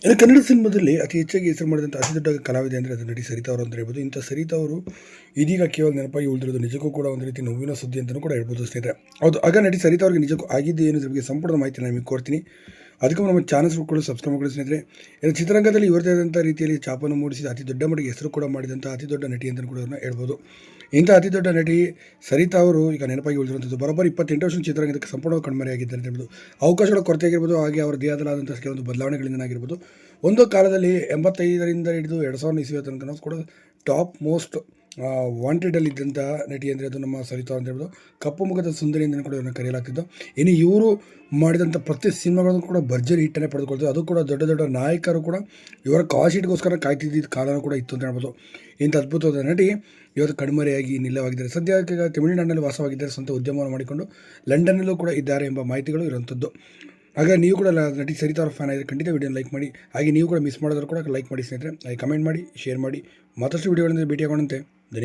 ಇನ್ನು ಕನ್ನಡ ಸಿನಿಮಾದಲ್ಲಿ ಅತಿ ಹೆಚ್ಚಾಗಿ ಹೆಸರು ಮಾಡಿದಂಥ ಅತಿ ದೊಡ್ಡ ಕಲಾವಿದೆ ಅಂದರೆ ಅದು ನಟಿ ಸರಿತಾ ಅವರು ಅಂತ ಹೇಳ್ಬೋದು. ಇಂಥ ಸರಿತಾ ಅವರು ಇದೀಗ ಕೇವಲ ನೆನಪಾಗಿ ಉಳಿದಿರೋದು ನಿಜಕ್ಕೂ ಕೂಡ ಒಂದು ರೀತಿ ನೋವಿನ ಸುದ್ದಿ ಅಂತಲೂ ಕೂಡ ಹೇಳ್ಬೋದು ಸ್ನೇಹಿತರೆ. ಹೌದು, ಆಗ ನಟಿ ಸರಿತಾ ಅವರಿಗೆ ನಿಜಕ್ಕೂ ಆಗಿದ್ದು ಏನು ಇದ್ರ ಬಗ್ಗೆ ಸಂಪೂರ್ಣ ಮಾಹಿತಿ ನಾನು ನಿಮಗೆ ಕೊಡ್ತೀನಿ. ಅದಕ್ಕೂ ನಮ್ಮ ಚಾನಲ್ಸ್ ಕೂಡ ಸಬ್ಸ್ಕ್ರೈಬ್ ಮಾಡಿ ಸ್ನೇಹಿತರೆ. ಇನ್ನು ಚಿತ್ರರಂಗದಲ್ಲಿ ಇವರದೇ ಆದಂಥ ರೀತಿಯಲ್ಲಿ ಛಾಪನ್ನು ಮೂಡಿಸಿದ ಅತಿ ದೊಡ್ಡ ಮಟ್ಟಿಗೆ ಹೆಸರು ಕೂಡ ಮಾಡಿದಂಥ ಅತಿ ದೊಡ್ಡ ನಟಿ ಅಂತಲೂ ಕೂಡ ಅವ್ರನ್ನ ಹೇಳ್ಬೋದು. ಇಂಥ ಅತಿ ದೊಡ್ಡ ನಟಿ ಸರಿತಾ ಅವರು ಈಗ ನೆನಪಾಗಿ ಉಳಿದಿರುವಂಥದ್ದು ಬರೋಬ್ಬರಿ 28 ವರ್ಷ ಚಿತ್ರರಂಗಕ್ಕೆ ಸಂಪೂರ್ಣವಾಗಿ ಕಣ್ಮರೆಯಾಗಿದ್ದಾರೆ ಅಂತ ಹೇಳ್ಬೋದು. ಅವಕಾಶಗಳ ಕೊರತೆ ಆಗಿರ್ಬೋದು, ಹಾಗೆ ಅವರ ದೇಹದಲ್ಲಾದಂಥ ಕೆಲವೊಂದು ಬದಲಾವಣೆಗಳಿಂದಾಗಿರ್ಬೋದು. ಒಂದು ಕಾಲದಲ್ಲಿ 85ರಿಂದ ಹಿಡಿದು 2000 ಇಸ್ವಿಯ ತನಕ ಕೂಡ ಟಾಪ್ ಮೋಸ್ಟ್ ವಾಂಟೆಡಲ್ಲಿದ್ದಂಥ ನಟಿ ಅಂದರೆ ಅದು ನಮ್ಮ ಸರಿತಾ ಅಂತ ಹೇಳ್ಬೋದು. ಕಪ್ಪು ಮುಖದ ಸುಂದರಿ ಅಂತಲೂ ಕೂಡ ಇವ್ರನ್ನ ಕರೆಯಲಾಗ್ತಿದ್ದು. ಇನ್ನು ಇವರು ಮಾಡಿದಂಥ ಪ್ರತಿ ಸಿನಿಮಾಗಳನ್ನು ಕೂಡ ಭರ್ಜರಿ ಹಿಟ್ಟನ್ನೇ ಪಡೆದುಕೊಳ್ತಾರೆ. ಅದು ಕೂಡ ದೊಡ್ಡ ದೊಡ್ಡ ನಾಯಕರು ಕೂಡ ಇವರ ಕಾಲ್ ಶೀಟ್ಗೋಸ್ಕರ ಕಾಯ್ತಿದ್ದ ಕಾಲನೂ ಕೂಡ ಇತ್ತು ಅಂತ ಹೇಳ್ಬೋದು. ಇಂಥ ಅದ್ಭುತವಾದ ನಟಿ ಇವತ್ತು ಕಣ್ಮರೆಯಾಗಿ ನಿಲ್ಲವಾಗಿದ್ದಾರೆ. ಸದ್ಯಕ್ಕೆ ಈಗ ತಮಿಳುನಾಡಿನಲ್ಲಿ ವಾಸವಾಗಿದ್ದಾರೆ. ಸ್ವಂತ ಉದ್ಯಮವನ್ನು ಮಾಡಿಕೊಂಡು ಲಂಡನ್ನಲ್ಲೂ ಕೂಡ ಇದ್ದಾರೆ ಎಂಬ ಮಾಹಿತಿಗಳು ಇರುವಂಥದ್ದು. ಹಾಗೆ ನೀವು ಕೂಡ ನಟಿ ಸರಿತಾ ಅವರ ಫ್ಯಾನ್ ಆಗಿದ್ರೆ ಖಂಡಿತ ವಿಡಿಯೋ ಲೈಕ್ ಮಾಡಿ. ಹಾಗೆ ನೀವು ಕೂಡ ಮಿಸ್ ಮಾಡೋದ್ರು ಕೂಡ ಲೈಕ್ ಮಾಡಿ ಸ್ನೇಹಿತರೆ. ಹಾಗೆ ಕಮೆಂಟ್ ಮಾಡಿ, ಶೇರ್ ಮಾಡಿ. ಮತ್ತಷ್ಟು ವಿಡಿಯೋಗಳಿಂದ ಭೇಟಿಯಾಗೋಣಂತೆ.